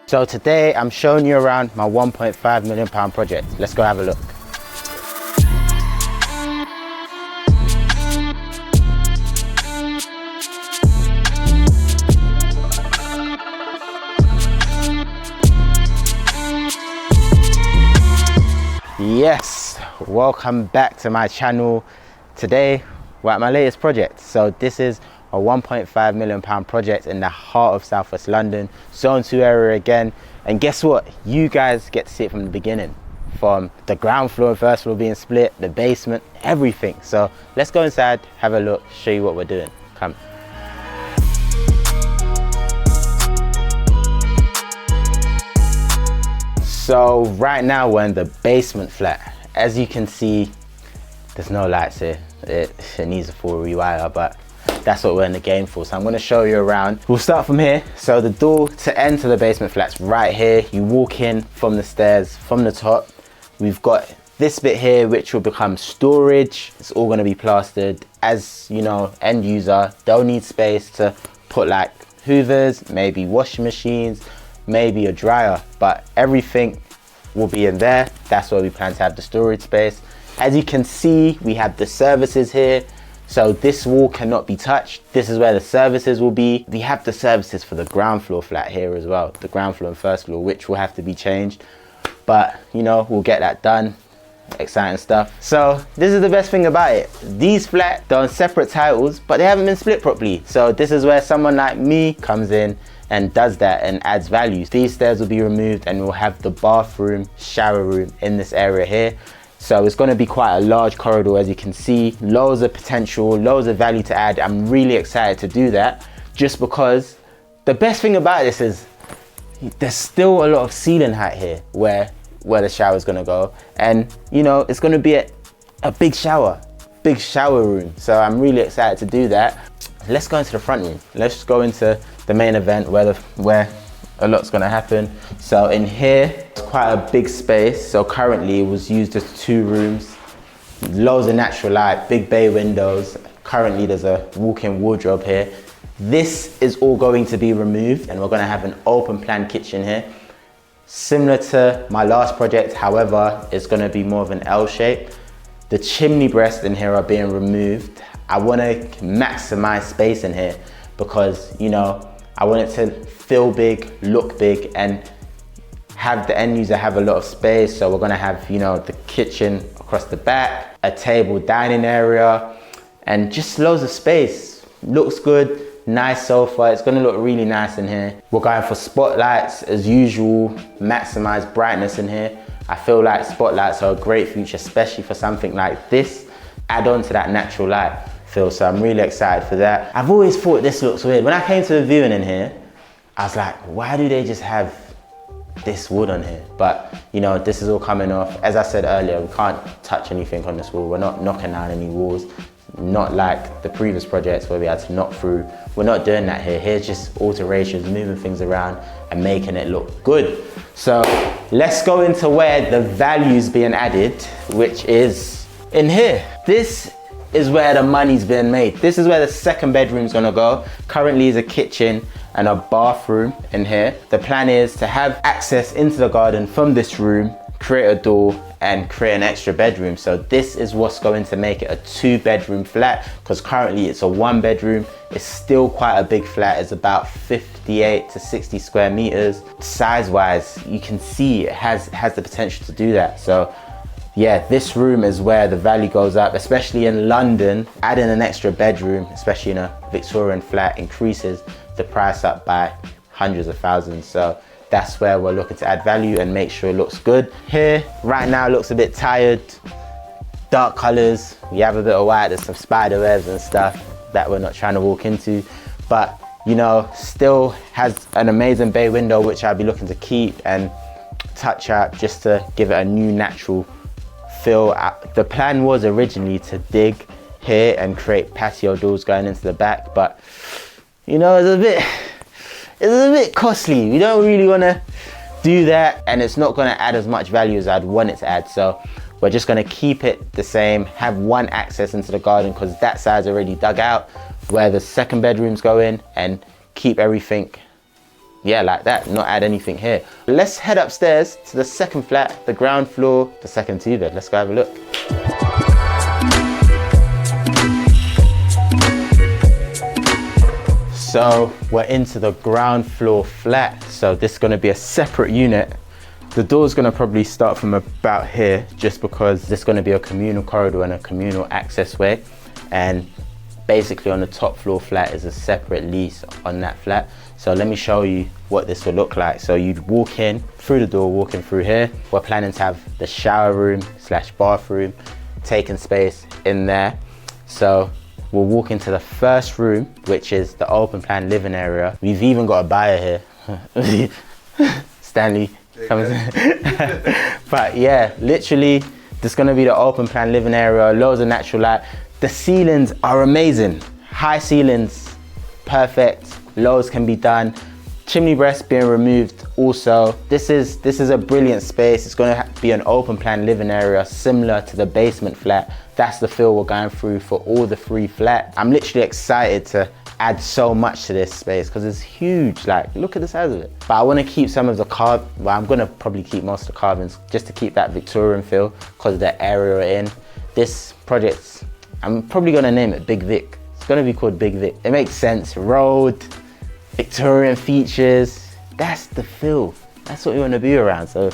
So today I'm showing you around my £1.5 million project. Let's go have a look. Yes, welcome back to my channel. Today we're at my latest project. So this is a £1.5 million project in the heart of southwest London, zone 2 area again. And guess what, you guys get to see it from the beginning, from the ground floor and first floor being split, the basement, everything. So let's go inside, have a look, show you what we're doing. Come. So right now we're in the basement flat. As you can see, there's no lights here. It needs a full rewire, but that's what we're in the game for. So I'm gonna show you around. We'll start from here. So the door to enter the basement flat's right here. You walk in from the stairs, from the top. We've got this bit here, which will become storage. It's all gonna be plastered. As you know, end user, they'll need space to put like hoovers, maybe washing machines, maybe a dryer, but everything will be in there. That's where we plan to have the storage space. As you can see, we have the services here. So this wall cannot be touched. This is where the services will be. We have the services for the ground floor flat here as well, the ground floor and first floor, which will have to be changed. But you know, we'll get that done. Exciting stuff. So this is the best thing about it. These flats, they're on separate titles, but they haven't been split properly. So this is where someone like me comes in and does that and adds value. These stairs will be removed and we'll have the bathroom, shower room in this area here. So it's going to be quite a large corridor, as you can see. Loads of potential, loads of value to add. I'm really excited to do that, just because the best thing about this is there's still a lot of ceiling height here where the shower is going to go, and you know, it's going to be a big shower room. So I'm really excited to do that. Let's go into the front room. Let's go into the main event where a lot's gonna happen. So in here, it's quite a big space. So currently it was used as 2 rooms, loads of natural light, big bay windows. Currently there's a walk-in wardrobe here. This is all going to be removed and we're gonna have an open plan kitchen here. Similar to my last project, however, it's gonna be more of an L shape. The chimney breasts in here are being removed. I wanna maximize space in here because, you know, I want it to feel big, look big, and have the end user have a lot of space. So we're gonna have, you know, the kitchen across the back, a table dining area, and just loads of space. Looks good, nice sofa. It's gonna look really nice in here. We're going for spotlights as usual, maximize brightness in here. I feel like spotlights are a great feature, especially for something like this. Add on to that natural light feel, so I'm really excited for that. I've always thought this looks weird. When I came to the viewing in here, I was like, why do they just have this wood on here? But you know, this is all coming off. As I said earlier, we can't touch anything on this wall. We're not knocking down any walls. Not like the previous projects where we had to knock through. We're not doing that here. Here's just alterations, moving things around and making it look good. So let's go into where the value's being added, which is in here. This is where the money's being made. This is where the second bedroom's gonna go. Currently is a kitchen and a bathroom in here. The plan is to have access into the garden from this room, create a door and create an extra bedroom. So this is what's going to make it a 2-bedroom flat, because currently it's a 1-bedroom. It's still quite a big flat. It's about 58 to 60 square meters. Size wise, you can see it has the potential to do that. So yeah, this room is where the value goes up, especially in London. Adding an extra bedroom, especially in a Victorian flat, increases the price up by hundreds of thousands. So that's where we're looking to add value and make sure it looks good. Here, right now, looks a bit tired. Dark colors, we have a bit of white, there's some spider webs and stuff that we're not trying to walk into. But, you know, still has an amazing bay window, which I'll be looking to keep and touch up just to give it a new natural feel. The plan was originally to dig here and create patio doors going into the back, but you know, it's a bit costly. We don't really want to do that, and it's not going to add as much value as I'd want it to add. So we're just going to keep it the same, have one access into the garden because that side's already dug out, where the second bedrooms go in, and keep everything yeah, like that, not add anything here. Let's head upstairs to the second flat, the ground floor, the second two bed. Let's go have a look. So we're into the ground floor flat. So this is gonna be a separate unit. The door's gonna probably start from about here, just because this is gonna be a communal corridor and a communal access way. And basically on the top floor flat is a separate lease on that flat. So let me show you what this will look like. So you'd walk in through the door, walking through here. We're planning to have the shower room slash bathroom, taking space in there. So we'll walk into the first room, which is the open plan living area. We've even got a buyer here. Stanley. But yeah, literally, this is gonna be the open plan living area, loads of natural light. The ceilings are amazing. High ceilings, perfect. Loads can be done. Chimney breast being removed also. This is a brilliant space. It's gonna be an open plan living area similar to the basement flat. That's the feel we're going through for all the 3 flats. I'm literally excited to add so much to this space because it's huge. Like, look at the size of it. But I want to keep some of the well, I'm gonna probably keep most of the carvings just to keep that Victorian feel because of the area we're in. This project, I'm probably gonna name it Big Vic. It's gonna be called Big Vic. It makes sense. Road, Victorian features, that's the feel. That's what we want to be around. So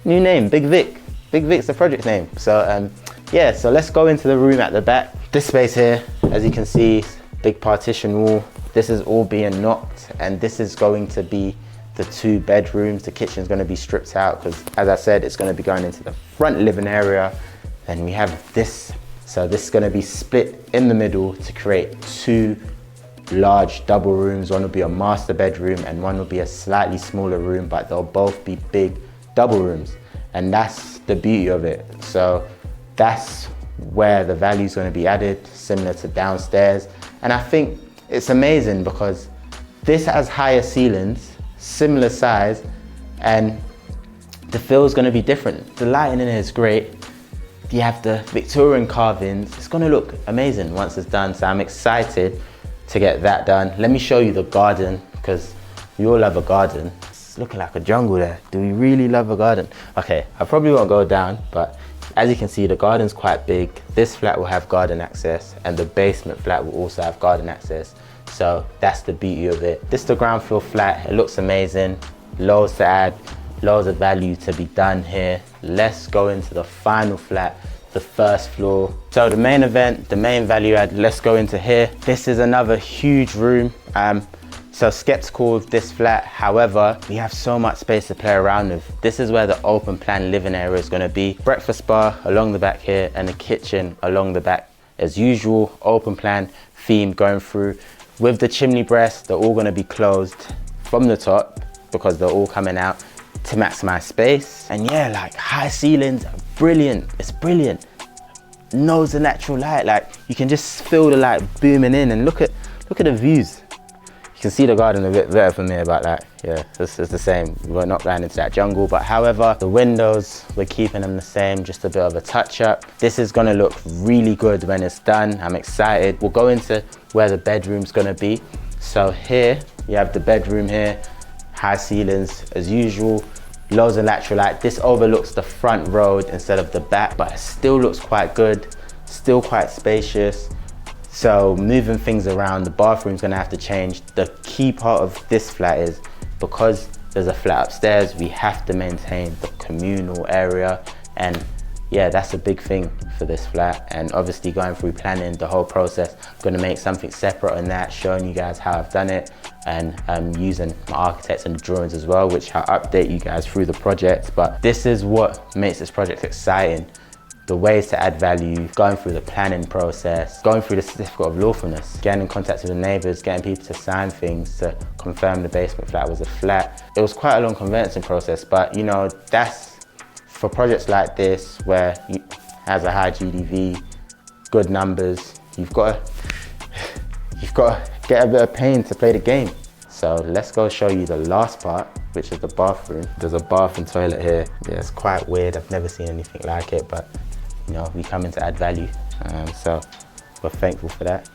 new name, Big Vic. Big Vic's the project name. So yeah, so let's go into the room at the back. This space here, as you can see, big partition wall. This is all being knocked, and this is going to be the 2 bedrooms. The kitchen's going to be stripped out because, as I said, it's going to be going into the front living area. Then we have this. So this is going to be split in the middle to create 2 large double rooms. One will be a master bedroom and one will be a slightly smaller room, but they'll both be big double rooms. And that's the beauty of it. So that's where the value is going to be added, similar to downstairs. And I think it's amazing because this has higher ceilings, similar size, and the feel is going to be different. The lighting in here is great. You have the Victorian carvings. It's going to look amazing once it's done. So I'm excited to get that done. Let me show you the garden because we all love a garden. It's looking like a jungle there. Do we really love a garden? Okay, I probably won't go down, but as you can see, the garden's quite big. This flat will have garden access and the basement flat will also have garden access. So that's the beauty of it. This is the ground floor flat. It looks amazing. Loads to add, loads of value to be done here. Let's go into the final flat, the first floor. So the main event, the main value add, let's go into here. This is another huge room. So skeptical of this flat, however, we have so much space to play around with. This is where the open plan living area is gonna be. Breakfast bar along the back here and a kitchen along the back. As usual, open plan theme going through. With the chimney breasts, they're all gonna be closed from the top because they're all coming out to maximize space. And yeah, like high ceilings, brilliant, it's brilliant. Loads of natural light, like you can just feel the light booming in, and look at the views. You can see the garden a bit better from here, but like, yeah, it's the same. We're not going into that jungle, but however, the windows, we're keeping them the same, just a bit of a touch up. This is gonna look really good when it's done. I'm excited. We'll go into where the bedroom's gonna be. So here, you have the bedroom here, high ceilings as usual, loads of natural light. This overlooks the front road instead of the back, but it still looks quite good, still quite spacious. So moving things around, the bathroom's gonna have to change. The key part of this flat is because there's a flat upstairs, we have to maintain the communal area. And yeah, that's a big thing for this flat. And obviously going through planning the whole process, I'm gonna make something separate on that, showing you guys how I've done it, and using my architects and the drawings as well, which I'll update you guys through the project. But this is what makes this project exciting. The ways to add value, going through the planning process, going through the certificate of lawfulness, getting in contact with the neighbours, getting people to sign things to confirm the basement flat was a flat. It was quite a long conveyancing process, but you know, that's for projects like this where it has a high GDV, good numbers, you've got to get a bit of pain to play the game. So let's go show you the last part, which is the bathroom. There's a bath and toilet here. Yeah, it's quite weird. I've never seen anything like it, but you know, we come in to add value. So we're thankful for that.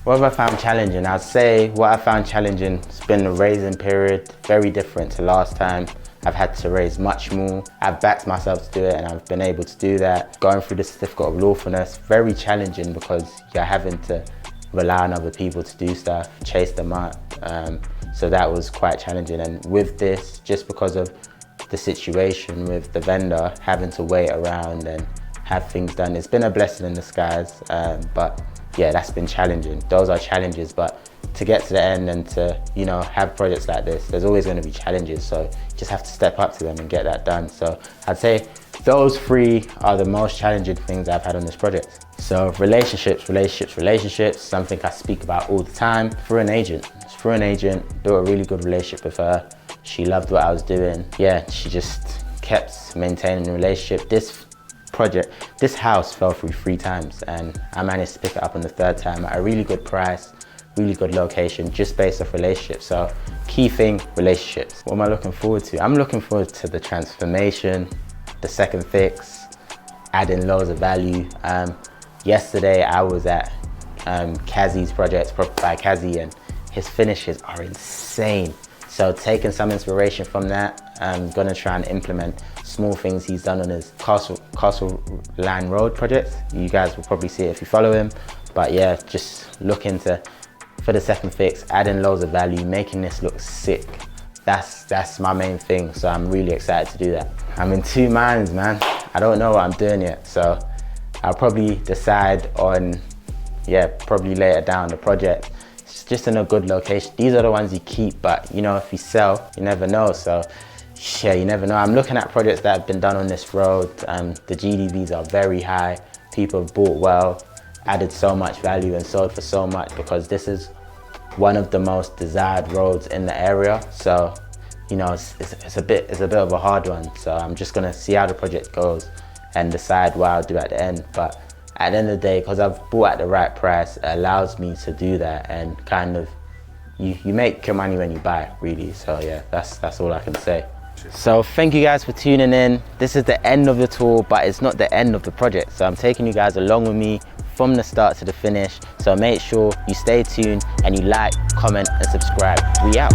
What have I found challenging? I'd say what I found challenging has been the raising period, very different to last time. I've had to raise much more. I've backed myself to do it and I've been able to do that. Going through the certificate of lawfulness, very challenging because you're having to rely on other people to do stuff, chase them up. So that was quite challenging. And with this, just because of the situation with the vendor, having to wait around and have things done, it's been a blessing in disguise. But yeah, that's been challenging. Those are challenges, but to get to the end and to, you know, have projects like this, there's always going to be challenges. So you just have to step up to them and get that done. So I'd say those three are the most challenging things I've had on this project. So relationships, something I speak about all the time. Through an agent, built a really good relationship with her. She loved what I was doing. Yeah, she just kept maintaining the relationship. This house fell through 3 times and I managed to pick it up on the 3rd time at a really good price, really good location, just based off relationships. So key thing, relationships. What am I looking forward to? I'm looking forward to the transformation, the second fix, adding loads of value. Yesterday I was at Kazi's project, Property by Kazi, and his finishes are insane. So taking some inspiration from that, I'm gonna try and implement small things he's done on his Castle Line Road project. You guys will probably see it if you follow him. But yeah, just looking for the second fix, adding loads of value, making this look sick. That's my main thing, so I'm really excited to do that. I'm in 2 minds, man. I don't know what I'm doing yet, so I'll probably decide on, probably later down the project. It's just in a good location. These are the ones you keep, but you know, if you sell, you never know. So yeah, you never know. I'm looking at projects that have been done on this road. The GDVs are very high. People have bought well, added so much value and sold for so much because this is one of the most desired roads in the area. So, you know, it's a bit of a hard one. So I'm just gonna see how the project goes and decide what I'll do at the end. But at the end of the day, because I've bought at the right price, it allows me to do that and kind of, you make your money when you buy, really. So yeah, that's all I can say. So thank you guys for tuning in. This is the end of the tour, but it's not the end of the project. So I'm taking you guys along with me from the start to the finish. So make sure you stay tuned and you like, comment and subscribe. We out.